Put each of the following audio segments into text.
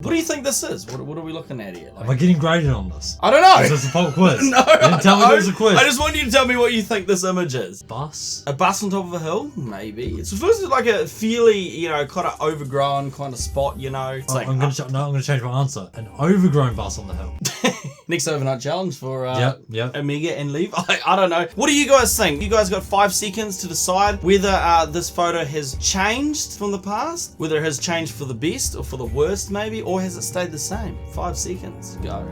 What do you think this is? What are we looking at here? Am I getting graded on this? I don't know. Is this a pop quiz? No, Then tell me there's a quiz. I just want you to tell me what you think this image is. Bus? A bus on top of a hill? Maybe. It's supposed to be like a fairly, kind of overgrown kind of spot, It's like, I'm gonna change my answer. An overgrown bus on the hill. Next overnight challenge for Yep. O'Mega and Leave. I don't know. What do you guys think? You guys got 5 seconds to decide whether this photo has changed from the past, whether it has changed for the best or for the worst maybe, or has it stayed the same? 5 seconds. Go.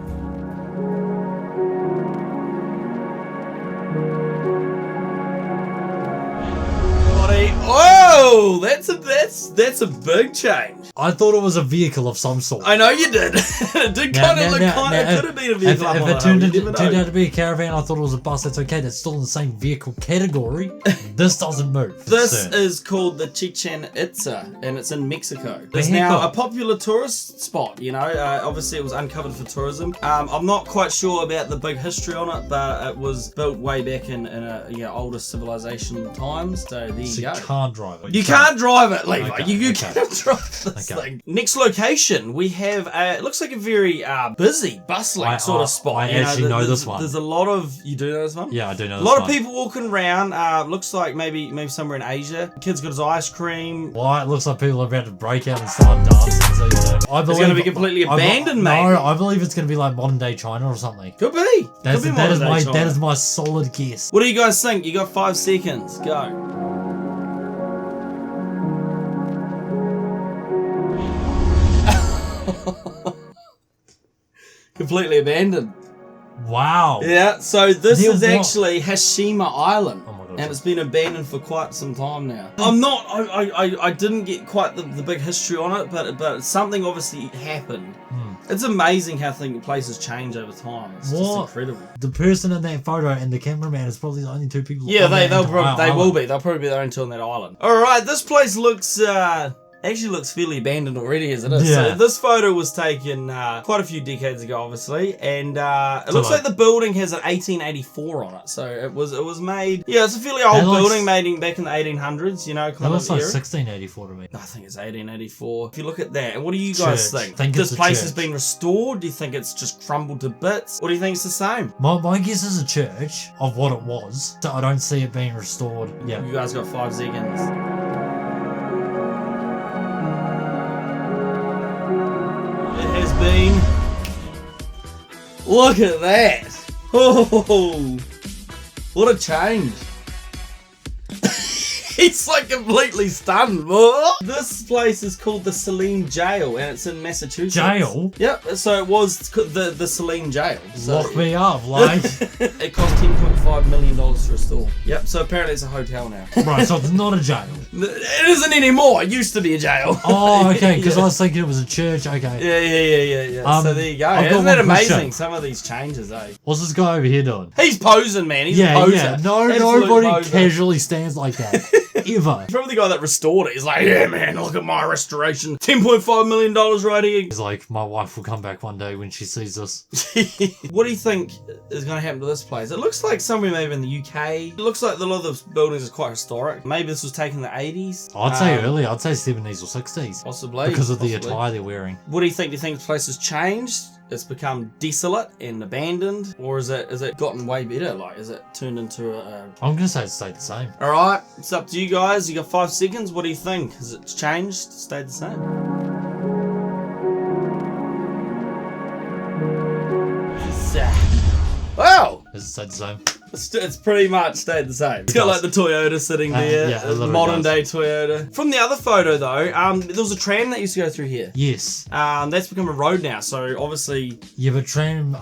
Oh, that's a big change. I thought it was a vehicle of some sort. I know you did. It did kind of look it could have been a vehicle. If it turned out to be a caravan, I thought it was a bus. That's okay. That's still in the same vehicle category. This doesn't move. This is called the Chichen Itza, and it's in Mexico. It's now a popular tourist spot. Obviously it was uncovered for tourism. I'm not quite sure about the big history on it, but it was built way back in older civilization times. So there you go. You can't drive it. You can't drive it, Levi. Okay, You can't drive this thing. Next location, we have it looks like a very busy, bustling sort of spot. I actually know this one. There's a lot of, you do know this one? Yeah, I do know this one. one. A lot of people walking around. Looks like maybe somewhere in Asia. Kid's got his ice cream. Why? It looks like people are about to break out and start dancing. So, I believe it's going to be completely abandoned, mate. No, I believe it's going to be like modern day China or something. Could be. That is my solid guess. What do you guys think? You got 5 seconds. Go. Completely abandoned. Wow. Yeah, so this is actually Hashima Island. Oh my God. And it's been abandoned for quite some time now. I didn't get quite the big history on it, but something obviously happened. It's amazing how places change over time. It's just incredible. The person in that photo and the cameraman is probably the only 2 people. Yeah, they will be. They'll probably be the only 2 on that island. Alright, this place looks actually looks fairly abandoned already as it is. Yeah. So this photo was taken quite a few decades ago, obviously, and it looks like the building has an 1884 on it. So it was made. Yeah, it's a fairly old building made back in the 1800s. Kind of. It looks like 1684 to me. I think it's 1884. If you look at that, and what do you guys think? This place has been restored? Do you think it's just crumbled to bits? Or do you think it's the same? My guess is a church of what it was. So I don't see it being restored. Yeah. You guys got 5 seconds. Has been. Look at that! Oh, what a change! He's like completely stunned. This place is called the Salem Jail, and it's in Massachusetts. Jail? Yep. So it was the Salem Jail. So lock me up, like. It cost $10.5 million to restore. Yep. So apparently it's a hotel now. Right. So it's not a jail. It isn't anymore. It used to be a jail. Oh, okay. Because I was thinking it was a church. Okay. Yeah. So there you go. Isn't that amazing? Some of these changes, eh? What's this guy over here doing? He's posing, man. He's a poser. Yeah. Nobody casually stands like that. Ever. Probably the guy that restored it. He's like, yeah, man, look at my restoration. $10.5 million right here. He's like, my wife will come back one day when she sees this. What do you think is going to happen to this place? It looks like somewhere maybe in the UK. It looks like a lot of the buildings is quite historic. Maybe this was taken in the 80s. I'd say early. I'd say 70s or 60s. Possibly. Because of the attire they're wearing. What do you think? Do you think the place has changed? It's become desolate and abandoned, or is it gotten way better? Like, is it turned into a? I'm gonna say it stayed the same. All right, it's up to you guys. You got 5 seconds. What do you think? Has it changed? Stayed the same? Wow. Has it stayed the same? It's pretty much stayed the same. It's got like the Toyota sitting there, modern day Toyota. From the other photo though, there was a tram that used to go through here. Yes. That's become a road now, so obviously. Yeah, but tram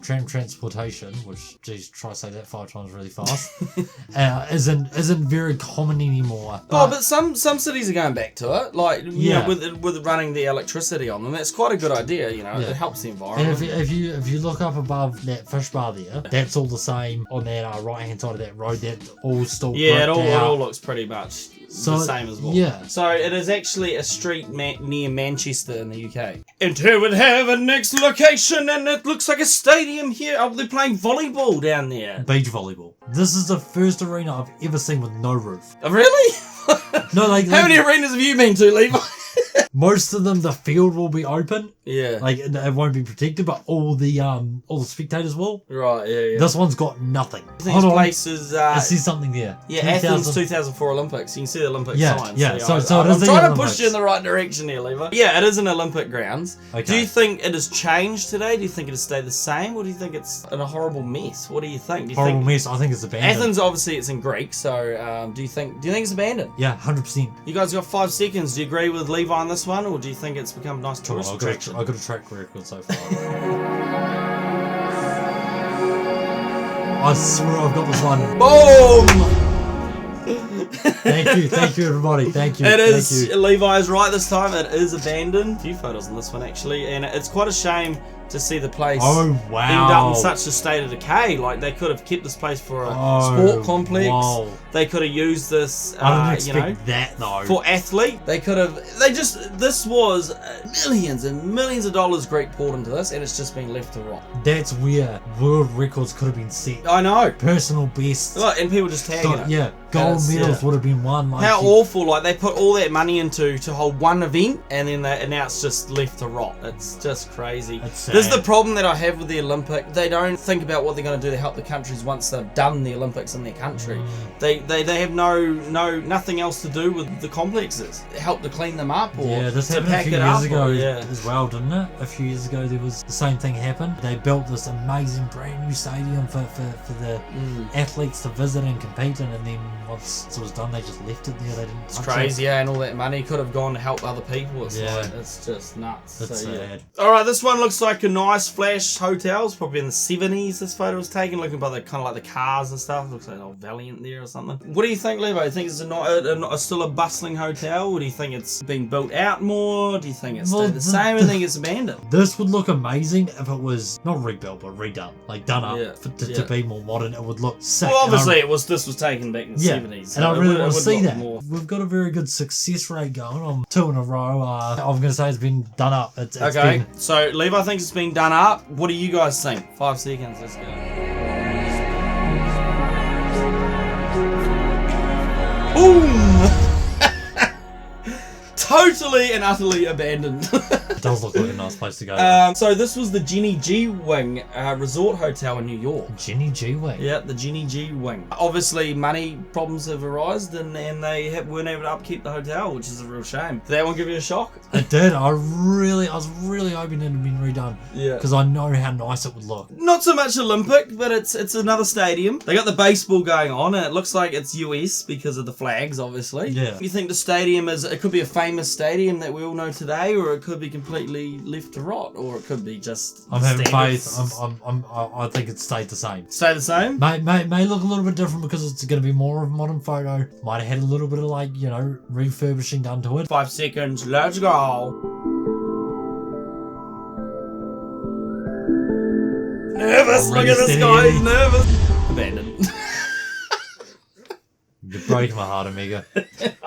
transportation, which geez, try to say that 5 times really fast, isn't very common anymore. But some cities are going back to it, like with running the electricity on them. That's quite a good idea. It helps the environment. And if you look up above that fish bar there, that's all the same on that right hand side of that road. That all still it all looks pretty much the same as well. Yeah. So it is actually a street near Manchester in the UK. And here we have a next location, and it looks like a stadium here. Oh, they're playing volleyball down there. Beach volleyball. This is the first arena I've ever seen with no roof. Oh, really? No, how many arenas have you been to, Levi? most of them, the field will be open. Yeah. Like, it won't be protected, but all the spectators will. Right, yeah. This one's got nothing. This place is... I see something there. Yeah, Athens 2004 Olympics. You can see the Olympic signs. Yeah, so I'm it is the trying to Olympics. push you in the right direction here, Levi. Yeah, it is an Olympic grounds. Okay. Do you think it has changed today? Do you think it has stayed the same? Or do you think it's in a horrible mess? What do you think? Horrible mess. I think it's abandoned. Athens, obviously, it's in Greek, so do you think it's abandoned? Yeah, 100%. You guys got 5 seconds. Do you agree with Levi on this one, or do you think it's become a nice tourist attraction? I've got a track record so far. I swear I've got this one. Boom! Thank you, everybody. Thank you. It is. Levi is right this time. It is abandoned. A few photos on this one actually, and it's quite a shame to see the place end up in such a state of decay. Like, they could have kept this place for a sport complex. Wow. They could have used this, I didn't expect that though. for athlete. This was millions and millions of dollars Greek poured into this, and it's just been left to rot. That's where world records could have been set. I know. Personal bests. Look, and people just tagging it. Yeah, gold medals would have been won. Like, how awful! Like, they put all that money into to hold one event, and then now it's just left to rot. It's just crazy. This is the problem that I have with the Olympic. They don't think about what they're going to do to help the countries once they've done the Olympics in their country. They have nothing else to do with the complexes. Help to clean them up or this to happened pack a few it years up. ago as well, didn't it? A few years ago there was the same thing happened. They built this amazing brand new stadium for the athletes to visit and compete in, and then once it was done they just left it there. They didn't. It's crazy, and all that money could have gone to help other people. It's just nuts. It's sad. Alright, this one looks like a nice flash hotel. It's probably in the 70s this photo was taken, looking by the kind of like the cars and stuff. Looks like an old Valiant there or something. What do you think, Levi? Do you think it's still a bustling hotel, or do you think it's been built out more? Do you think it's stayed the same? Or do you think it's abandoned? This would look amazing if it was not rebuilt but redone, like done up to be more modern. It would look sick. Well, obviously this was taken back in the 70s, so and I really want to see that. More. We've got a very good success rate going on 2 in a row. I'm going to say it's been done up. It's okay, so Levi thinks it's been done up. What do you guys think? 5 seconds, let's go. Boom! Totally and utterly abandoned. It does look like a nice place to go. So this was the Jenny G Wing Resort Hotel in New York. Jenny G Wing? Yeah, the Jenny G Wing. Obviously, money problems have arisen, and they weren't able to upkeep the hotel, which is a real shame. Did that one give you a shock? It did. I was really hoping it had been redone. Yeah. Because I know how nice it would look. Not so much Olympic, but it's another stadium. They got the baseball going on, and it looks like it's US because of the flags, obviously. Yeah. You think the stadium it could be a famous stadium that we all know today, or it could be completely left to rot, or it could be just. I'm having faith. I think it stayed the same. Stay the same? May look a little bit different because it's going to be more of a modern photo. Might have had a little bit of refurbishing done to it. 5 seconds. Let's go. Nervous. Look at this guy. He's nervous. Abandoned. You're breaking my heart, O'Mega.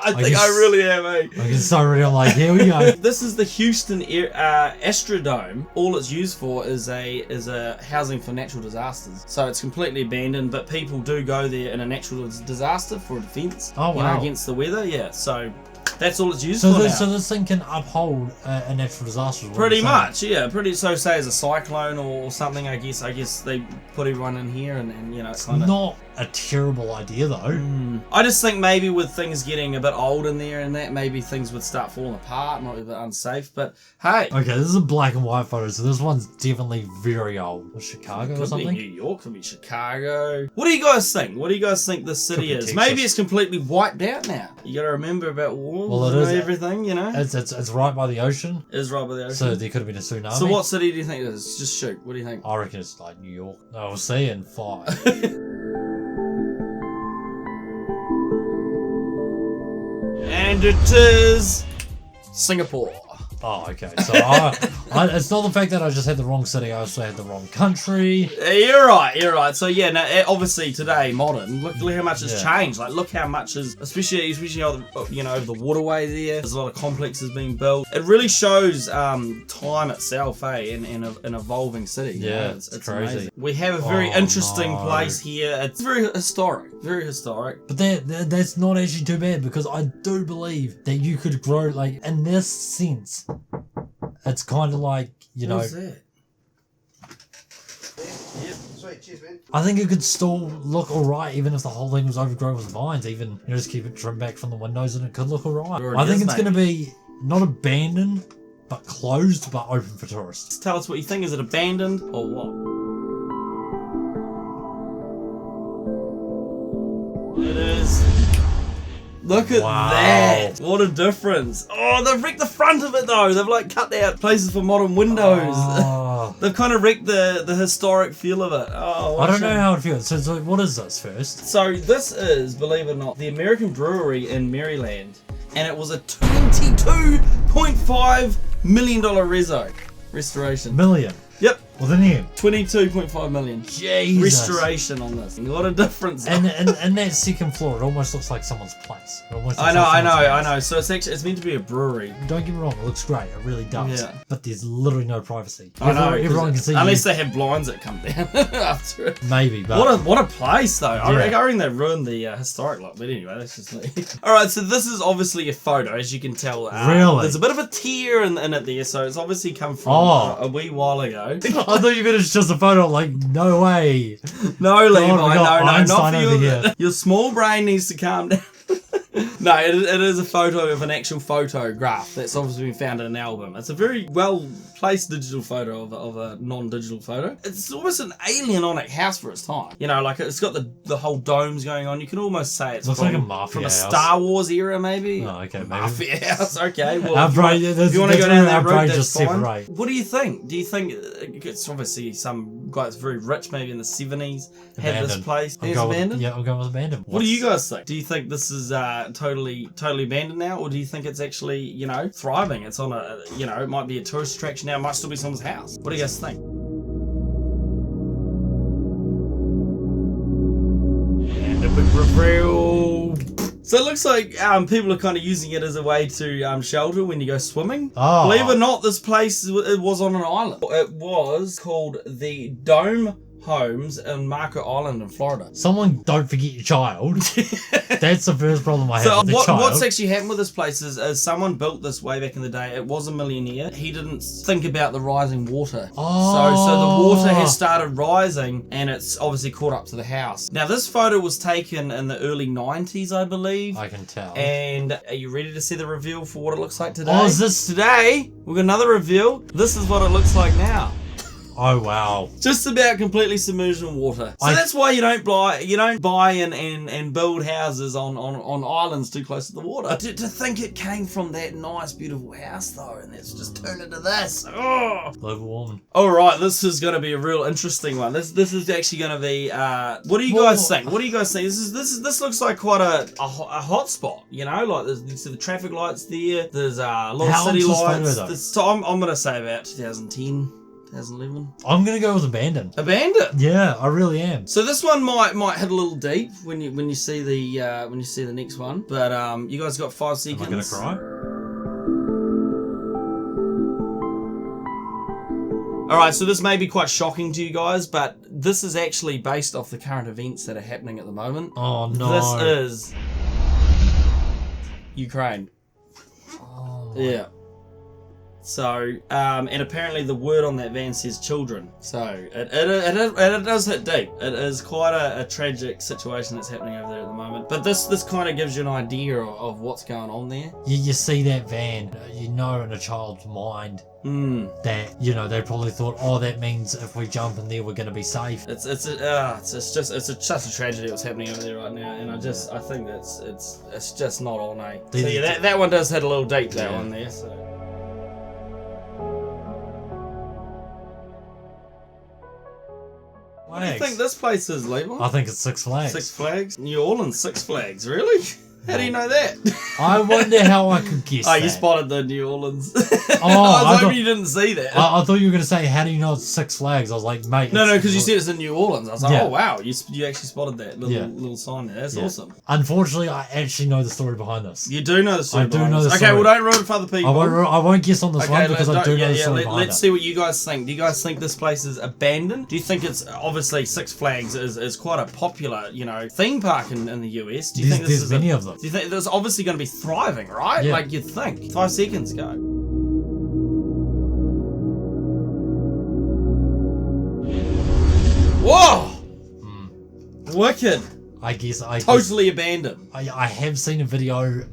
I really am, eh? I'm like, here we go. This is the Houston Astrodome. All it's used for is a housing for natural disasters. So it's completely abandoned, but people do go there in a natural disaster for defense. Oh, wow. Against the weather, yeah. So that's all it's used for now. So this thing can uphold a natural disaster. Pretty much, yeah. So say as a cyclone or something, I guess they put everyone in here and it's kind of not a terrible idea though. I just think maybe with things getting a bit old in there and that, maybe things would start falling apart, might be a bit unsafe, but hey. Okay, this is a black and white photo, so this one's definitely very old. Chicago or something? Could be New York, could be Chicago. What do you guys think? What do you guys think this city is? Texas. Maybe it's completely wiped out now. You gotta remember about wars and everything, It's right by the ocean. It is right by the ocean. So there could have been a tsunami. So what city do you think it is? Just shoot. What do you think? I reckon it's like New York. No, we'll see in 5. And it is Singapore. Oh, okay. So it's not the fact that I just had the wrong city. I also had the wrong country. You're right. So yeah, now obviously today, modern. Look how much has changed. Like, look how much is, especially over the waterway there. There's a lot of complexes being built. It really shows time itself, and an evolving city. Yeah, it's crazy. Amazing. We have a very interesting place here. It's very historic. But that's not actually too bad, because I do believe that you could grow, like, in this sense. It's kind of like, What's that? Yep. Sweet, cheers, man. I think it could still look alright even if the whole thing was overgrown with vines. Even just keep it trimmed back from the windows and it could look alright. I think it's going to be not abandoned, but closed, but open for tourists. Tell us what you think. Is it abandoned or what? It is. Look at that! What a difference! Oh, they've wrecked the front of it though. They've like cut out places for modern windows. Oh. They've kind of wrecked the historic feel of it. Oh, I don't know how it feels. So what is this first? So this is, believe it or not, the American Brewery in Maryland, and it was a $22.5 million restoration. Million. Yep. With an M. 22.5 million. Jesus. Restoration on this. What a difference. And that second floor, it almost looks like someone's place. I know. So it's meant to be a brewery. Don't get me wrong, it looks great. It really does. Yeah. But there's literally no privacy. I know. Everyone can see unless they have blinds that come down after it. Maybe, but what a place though. I Yeah. reckon they ruined the historic lot. But anyway, that's just me. Alright, so this is obviously a photo, as you can tell. Really? There's a bit of a tear in it there, so it's obviously come from a wee while ago. I thought you were just a photo. Like, no way. No, Levi, no, Einstein not for over you. here. Your small brain needs to calm down. No, it is a photo of an actual photograph that's obviously been found in an album. It's a very well placed digital photo of a non-digital photo. It's almost an alienic house for its time. Like it's got the whole domes going on. You can almost say it's looks like a mafia from a house. Star Wars era, maybe. Oh, okay, maybe. Mafia house. Okay, well, Our brain, if you want to go down that road, that's just fine. separate. What do you think? Do you think it's obviously some guy that's very rich, maybe in the 70s, had this place? It's abandoned. I'm going with abandoned. What do you guys think? Do you think this is totally abandoned now, or do you think it's actually thriving? It's on a it might be a tourist attraction now. It might still be someone's house. What do you guys think? And a big reveal. So it looks like people are kind of using it as a way to shelter when you go swimming. Oh. Believe it or not, this place it was on an island. It was called the Dome Homes in Marco Island in Florida. Someone don't forget your child. That's the first problem I have with the child. What's actually happened with this place is someone built this way back in the day. It was a millionaire. He didn't think about the rising water. Oh. So the water has started rising, and it's obviously caught up to the house. Now this photo was taken in the early 90s, I believe. I can tell. And are you ready to see the reveal for what it looks like today? Oh, is this today? We've got another reveal. This is what it looks like now. Oh wow! Just about completely submerged in water. So that's why you don't buy and build houses on islands too close to the water. To think it came from that nice, beautiful house though, and it's just turned into this. Oh, global warming. All right, this is going to be a real interesting one. This is actually going to be. What do you guys think? What do you guys think? This looks like quite a hot spot. Like you see the traffic lights there. There's a lot of city lights. So I'm going to say about 2010. 2011. I'm gonna go with abandoned. Abandoned? Yeah, I really am. So this one might hit a little deep when you see the next one. But you guys got 5 seconds. Am I gonna cry? Alright, so this may be quite shocking to you guys, but this is actually based off the current events that are happening at the moment. Oh no. This is Ukraine. Oh. Yeah. So, and apparently the word on that van says children. So, it does hit deep. It is quite a tragic situation that's happening over there at the moment. But this kind of gives you an idea of what's going on there. You see that van, in a child's mind that, they probably thought, oh, that means if we jump in there, we're going to be safe. It's just a tragedy what's happening over there right now. And I think that's, it's just not on, eh? So yeah, that one does hit a little deep, that one there, so. What do you think this place is, Levi? I think it's Six Flags. Six Flags? New Orleans, Six Flags, really? How do you know that? I wonder how I could guess that. You spotted the New Orleans. Oh, I was hoping you didn't see that. I thought you were going to say, how do you know it's Six Flags? I was like, mate. No, because you said it's in New Orleans. I was like, Yeah. oh wow, you actually spotted that little sign there. That's awesome. Unfortunately, I actually know the story behind this. You do know the story. I do know the story. Okay, well, don't ruin it for other people. I won't guess on this one because I do know the story behind it. Let's see what you guys think. Do you guys think this place is abandoned? Do you think it's obviously Six Flags is quite a popular, theme park in the US? Do you think there's many of them? Do you think there's obviously going to be thriving, right? Yeah. Like you'd think. 5 seconds go. Whoa! Wicked. I guess totally abandoned. I have seen a video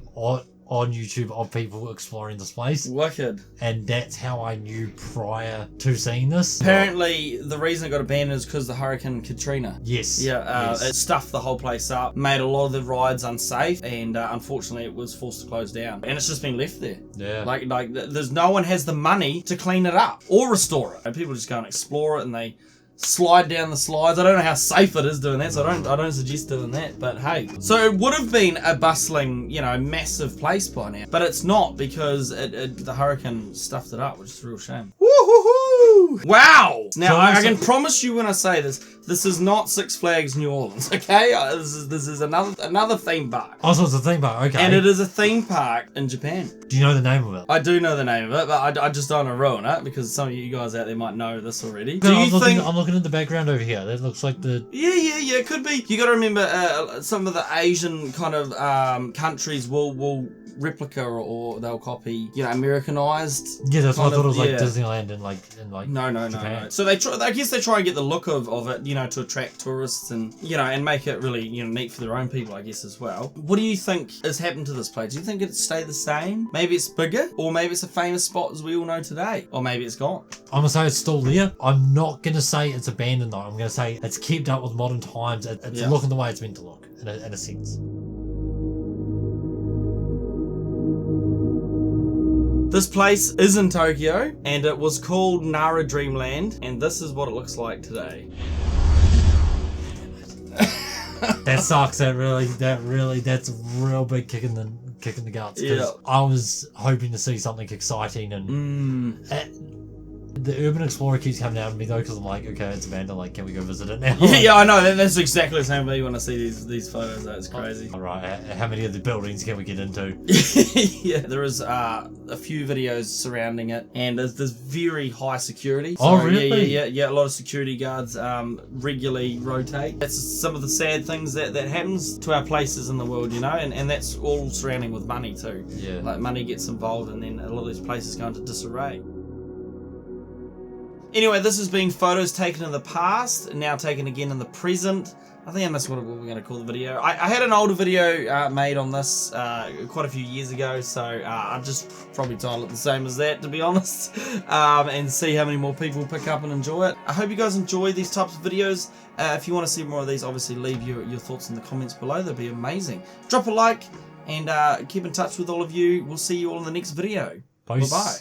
on YouTube of people exploring this place. Wicked. And that's how I knew prior to seeing this. Apparently, the reason it got abandoned is because the Hurricane Katrina. Yes. Yeah, it stuffed the whole place up, made a lot of the rides unsafe, and unfortunately it was forced to close down. And it's just been left there. Yeah. Like there's no one has the money to clean it up or restore it. And people just go and explore it and they slide down the slides. I don't know how safe it is doing that, so I don't suggest doing that, but hey. So it would have been a bustling, massive place by now, but it's not because the hurricane stuffed it up, which is a real shame. Woo-hoo-hoo! Wow! Now, I can promise you when I say this is not Six Flags New Orleans, okay? This is another theme park. Oh, so it's a theme park, okay. And it is a theme park in Japan. Do you know the name of it? I do know the name of it, but I just don't want to ruin it because some of you guys out there might know this already. I'm looking at the background over here. That looks like the... Yeah, it could be. You got to remember, some of the Asian kind of countries will replica or they'll copy, Americanized. Yeah, that's what I thought it was like Disneyland and like No. So I guess they try and get the look of it, to attract tourists and and make it really neat for their own people, I guess, as well. What do you think has happened to this place? Do you think it stay the same? Maybe it's bigger, or maybe it's a famous spot as we all know today, or maybe it's gone. I'm gonna say it's still there. I'm not gonna say it's abandoned though. I'm gonna say it's kept up with modern times. It's looking the way it's meant to look in a sense. This place is in Tokyo, and it was called Nara Dreamland, and this is what it looks like today. That sucks. That's a real big kick in the guts. Because I was hoping to see something exciting and. The Urban Explorer keeps coming out to me though, because I'm like, okay, it's abandoned. Like, can we go visit it now? Yeah, I know. That's exactly the same way when I see these photos. That's crazy. All right, how many of the buildings can we get into? Yeah, there is a few videos surrounding it, and there's very high security. So, oh, really? Yeah. A lot of security guards regularly rotate. That's some of the sad things that happens to our places in the world, and that's all surrounding with money too. Yeah. Like money gets involved, and then a lot of these places go into disarray. Anyway, this has been photos taken in the past, now taken again in the present. I think that's what we're going to call the video. I had an older video made on this quite a few years ago, so I'll just probably title it the same as that, to be honest, and see how many more people pick up and enjoy it. I hope you guys enjoy these types of videos. If you want to see more of these, obviously leave your thoughts in the comments below. That'd be amazing. Drop a like and keep in touch with all of you. We'll see you all in the next video. Peace. Bye-bye.